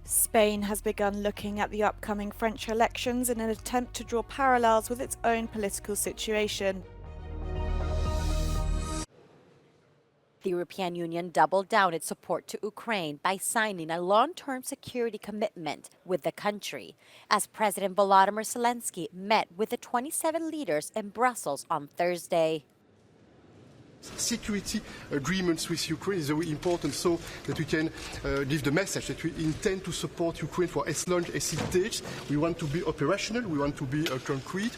Spain has begun looking at the upcoming French elections in an attempt to draw parallels with its own political situation. The European Union doubled down its support to Ukraine by signing a long-term security commitment with the country, as President Volodymyr Zelensky met with the 27 leaders in Brussels on Thursday. Security agreements with Ukraine is very important so that we can give the message that we intend to support Ukraine for as long as it takes. We want to be operational, we want to be concrete.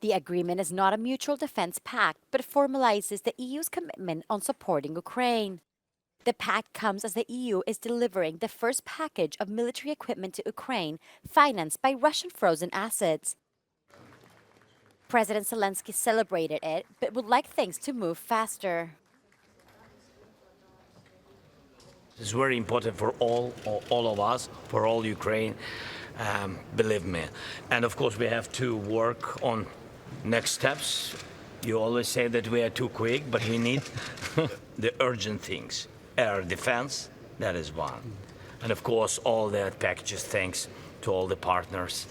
The agreement is not a mutual defense pact, but formalizes the EU's commitment on supporting Ukraine. The pact comes as the EU is delivering the first package of military equipment to Ukraine, financed by Russian frozen assets. President Zelensky celebrated it, but would like things to move faster. It's very important for all of us, for all Ukraine, believe me. And of course we have to work on next steps. You always say that we are too quick, but we need the urgent things. Air defense, that is one. And of course all the packages, thanks to all the partners.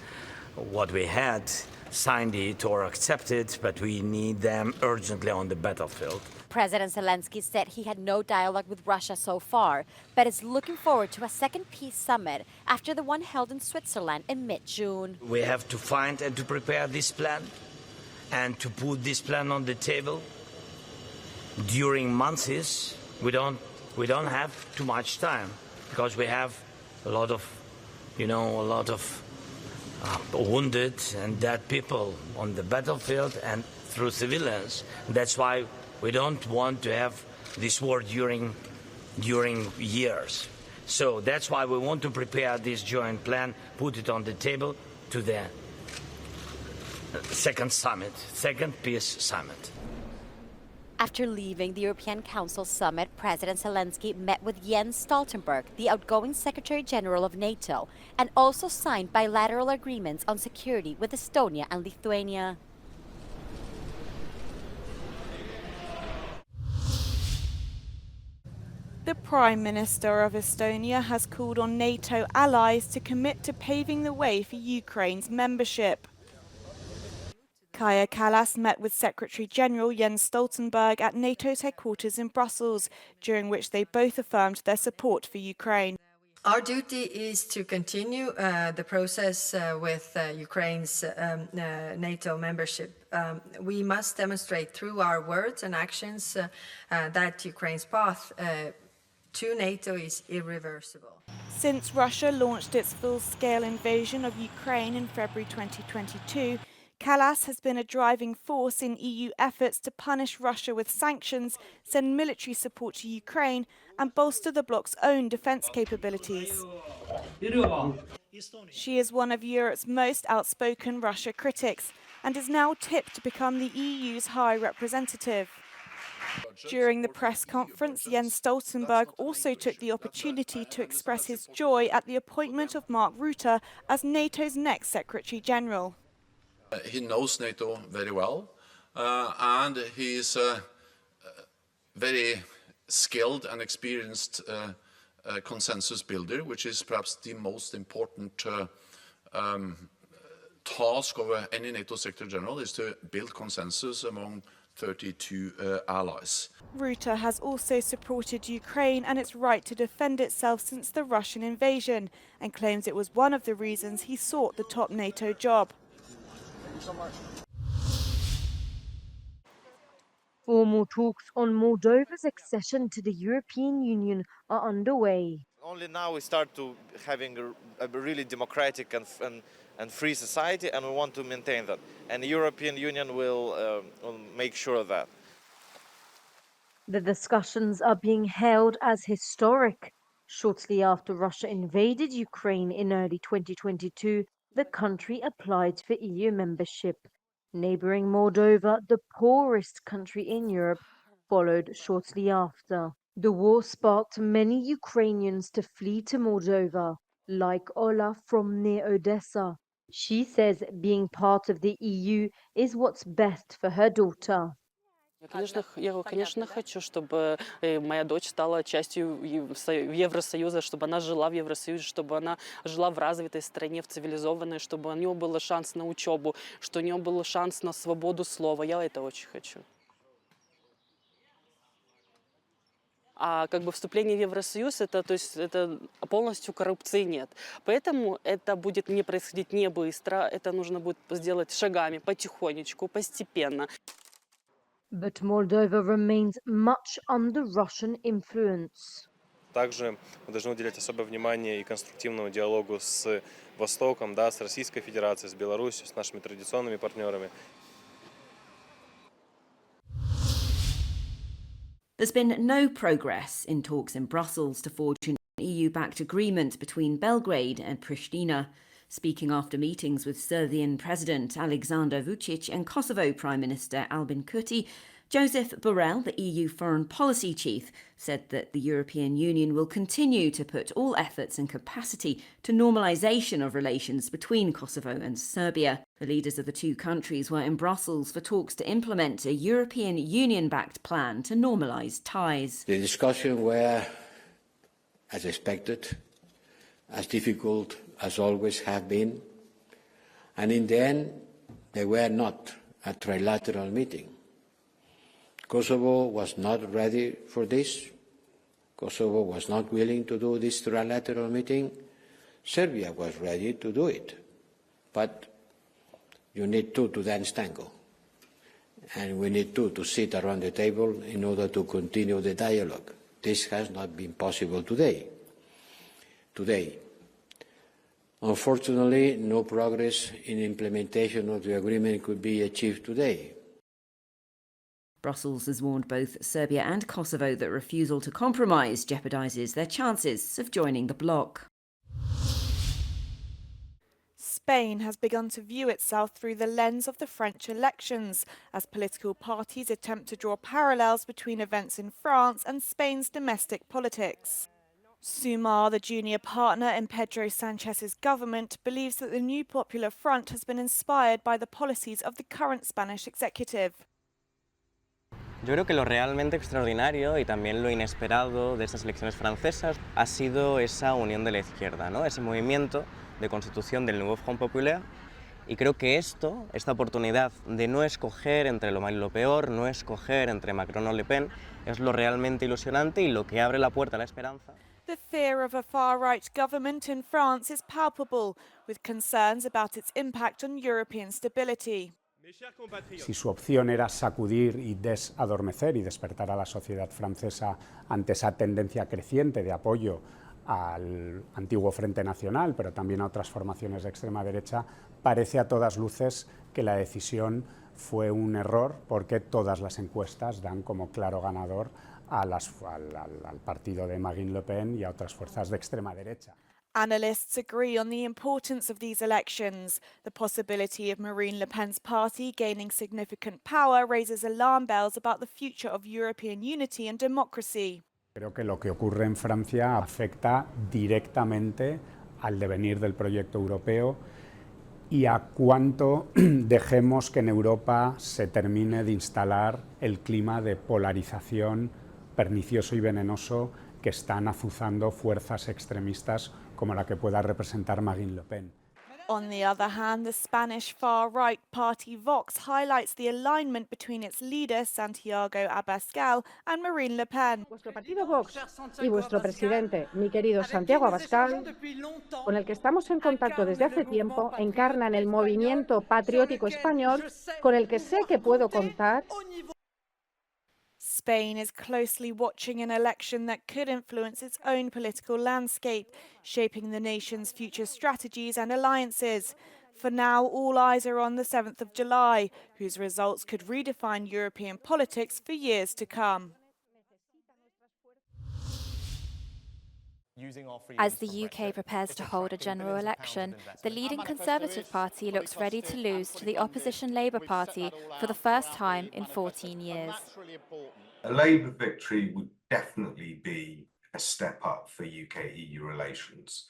What we had signed it or accepted, but we need them urgently on the battlefield. President Zelensky said he had no dialogue with Russia so far, but is looking forward to a second peace summit after the one held in Switzerland in mid-June. We have to find and to prepare this plan and to put this plan on the table during months. We don't have too much time because we have a lot of wounded and dead people on the battlefield and through civilians. That's why we don't want to have this war during years. So that's why we want to prepare this joint plan, put it on the table to the second peace summit. After leaving the European Council summit, President Zelensky met with Jens Stoltenberg, the outgoing Secretary General of NATO, and also signed bilateral agreements on security with Estonia and Lithuania. The Prime Minister of Estonia has called on NATO allies to commit to paving the way for Ukraine's membership. Kaja Kallas met with Secretary General Jens Stoltenberg at NATO's headquarters in Brussels, during which they both affirmed their support for Ukraine. Our duty is to continue the process with Ukraine's NATO membership. We must demonstrate through our words and actions that Ukraine's path to NATO is irreversible. Since Russia launched its full-scale invasion of Ukraine in February 2022, Kallas has been a driving force in EU efforts to punish Russia with sanctions, send military support to Ukraine, and bolster the bloc's own defence capabilities. She is one of Europe's most outspoken Russia critics and is now tipped to become the EU's High Representative. During the press conference, Jens Stoltenberg also took the opportunity to express his joy at the appointment of Mark Rutte as NATO's next Secretary General. He knows NATO very well, and he is a very skilled and experienced consensus builder, which is perhaps the most important task of any NATO Secretary General, is to build consensus among 32 allies. Rutte has also supported Ukraine and its right to defend itself since the Russian invasion, and claims it was one of the reasons he sought the top NATO job. Formal talks on Moldova's accession to the European Union are underway. Only now we start to having a really democratic and free society, and we want to maintain that. And the European Union will make sure of that. The discussions are being hailed as historic. Shortly after Russia invaded Ukraine in early 2022, the country applied for EU membership. Neighboring Moldova, the poorest country in Europe, followed shortly after. The war sparked many Ukrainians to flee to Moldova, like Ola from near Odessa. She says being part of the EU is what's best for her daughter. Конечно, хочу, чтобы моя дочь стала частью Евросоюза, чтобы она жила в Евросоюзе, чтобы она жила в развитой стране, в цивилизованной, чтобы у нее был шанс на учебу, что у нее был шанс на свободу слова. Я это очень хочу. А как бы вступление в Евросоюз, это полностью коррупции нет. Поэтому это будет не происходить не быстро, это нужно будет сделать шагами, потихонечку, постепенно. But Moldova remains much under Russian influence. Также мы должны уделять особое внимание и конструктивному диалогу с Востоком, да, с Российской Федерацией, с Беларусью, с нашими традиционными партнерами. There's been no progress in talks in Brussels to forge an EU-backed agreement between Belgrade and Pristina. Speaking after meetings with Serbian President Alexander Vučić and Kosovo Prime Minister Albin Kurti, Joseph Borrell, the EU foreign policy chief, said that the European Union will continue to put all efforts and capacity to normalisation of relations between Kosovo and Serbia. The leaders of the two countries were in Brussels for talks to implement a European Union-backed plan to normalise ties. The discussions were, as expected, as difficult as always have been, and in the end, they were not a trilateral meeting. Kosovo was not ready for this. Kosovo was not willing to do this trilateral meeting. Serbia was ready to do it. But you need two to dance tango. And we need two to sit around the table in order to continue the dialogue. This has not been possible today. Unfortunately, no progress in implementation of the agreement could be achieved today. Brussels has warned both Serbia and Kosovo that refusal to compromise jeopardises their chances of joining the bloc. Spain has begun to view itself through the lens of the French elections, as political parties attempt to draw parallels between events in France and Spain's domestic politics. Sumar, the junior partner in Pedro Sanchez's government, believes that the new Popular Front has been inspired by the policies of the current Spanish executive. Yo creo que lo realmente extraordinario y también lo inesperado de estas elecciones francesas ha sido esa unión de la izquierda, ¿no? Ese movimiento de constitución del nuevo Front Populaire, y creo que esta oportunidad de no escoger entre lo malo y lo peor, no escoger entre Macron o Le Pen, es lo realmente ilusionante y lo que abre la puerta a la esperanza. The fear of a far-right government in France is palpable, with concerns about its impact on European stability. Si su opción era sacudir y desadormecer y despertar a la sociedad francesa ante esa tendencia creciente de apoyo al antiguo Frente Nacional, pero también a otras formaciones de extrema derecha, parece a todas luces que la decisión fue un error, porque todas las encuestas dan como claro ganador al partido de Marine Le Pen y a otras fuerzas de extrema derecha. Analysts agree on the importance of these elections. The possibility of Marine Le Pen's party gaining significant power raises alarm bells about the future of European unity and democracy. Creo que lo que ocurre en Francia afecta directamente al devenir del proyecto europeo y a cuánto dejemos que en Europa se termine de instalar el clima de polarización pernicioso y venenoso que están azuzando fuerzas extremistas como la que pueda representar Marine Le Pen. On the other hand, the Spanish far-right party Vox highlights the alignment between its leader, Santiago Abascal, and Marine Le Pen. Vuestro partido Vox y vuestro presidente, mi querido Santiago Abascal, con el que estamos en contacto desde hace tiempo, encarnan el movimiento patriótico español con el que sé que puedo contar. Spain is closely watching an election that could influence its own political landscape, shaping the nation's future strategies and alliances. For now, all eyes are on the 7th of July, whose results could redefine European politics for years to come. As the UK prepares to hold a general election, the leading Conservative Party looks ready to lose to the opposition Labour Party for the first time in 14 years. A Labour victory would definitely be a step up for UK-EU relations.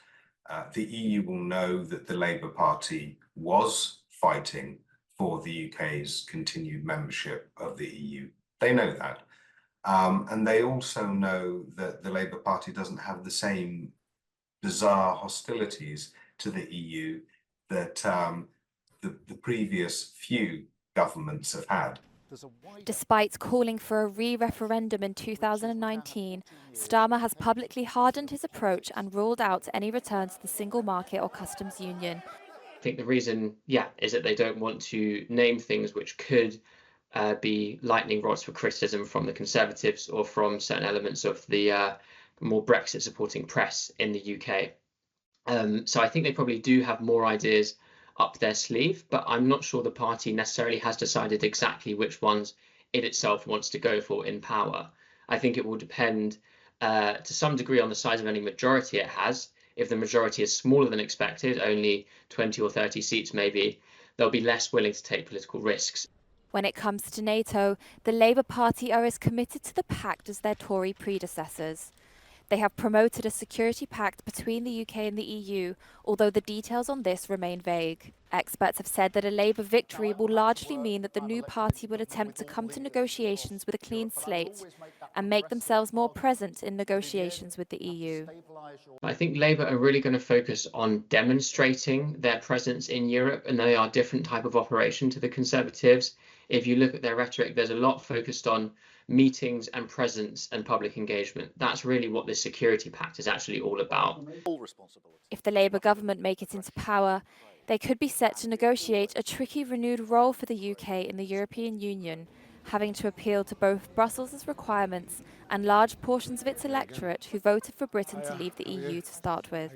The EU will know that the Labour Party was fighting for the UK's continued membership of the EU. They know that. And they also know that the Labour Party doesn't have the same bizarre hostilities to the EU that the previous few governments have had. Despite calling for a re-referendum in 2019, Starmer has publicly hardened his approach and ruled out any return to the single market or customs union. I think the reason, is that they don't want to name things which could be lightning rods for criticism from the Conservatives or from certain elements of the more Brexit-supporting press in the UK. So I think they probably do have more ideas up their sleeve, but I'm not sure the party necessarily has decided exactly which ones it itself wants to go for in power. I think it will depend to some degree on the size of any majority it has. If the majority is smaller than expected, only 20 or 30 seats maybe, they'll be less willing to take political risks. When it comes to NATO, the Labour Party are as committed to the pact as their Tory predecessors. They have promoted a security pact between the UK and the EU, although the details on this remain vague. Experts have said that a Labour victory will largely mean that the new party will attempt to come to negotiations with a clean slate and make themselves more present in negotiations with the EU. I think Labour are really going to focus on demonstrating their presence in Europe, and they are a different type of operation to the Conservatives. If you look at their rhetoric, there's a lot focused on meetings and presence and public engagement. That's really what this security pact is actually all about. If the Labour government make it into power, they could be set to negotiate a tricky renewed role for the UK in the European Union, having to appeal to both Brussels' requirements and large portions of its electorate who voted for Britain to leave the EU to start with.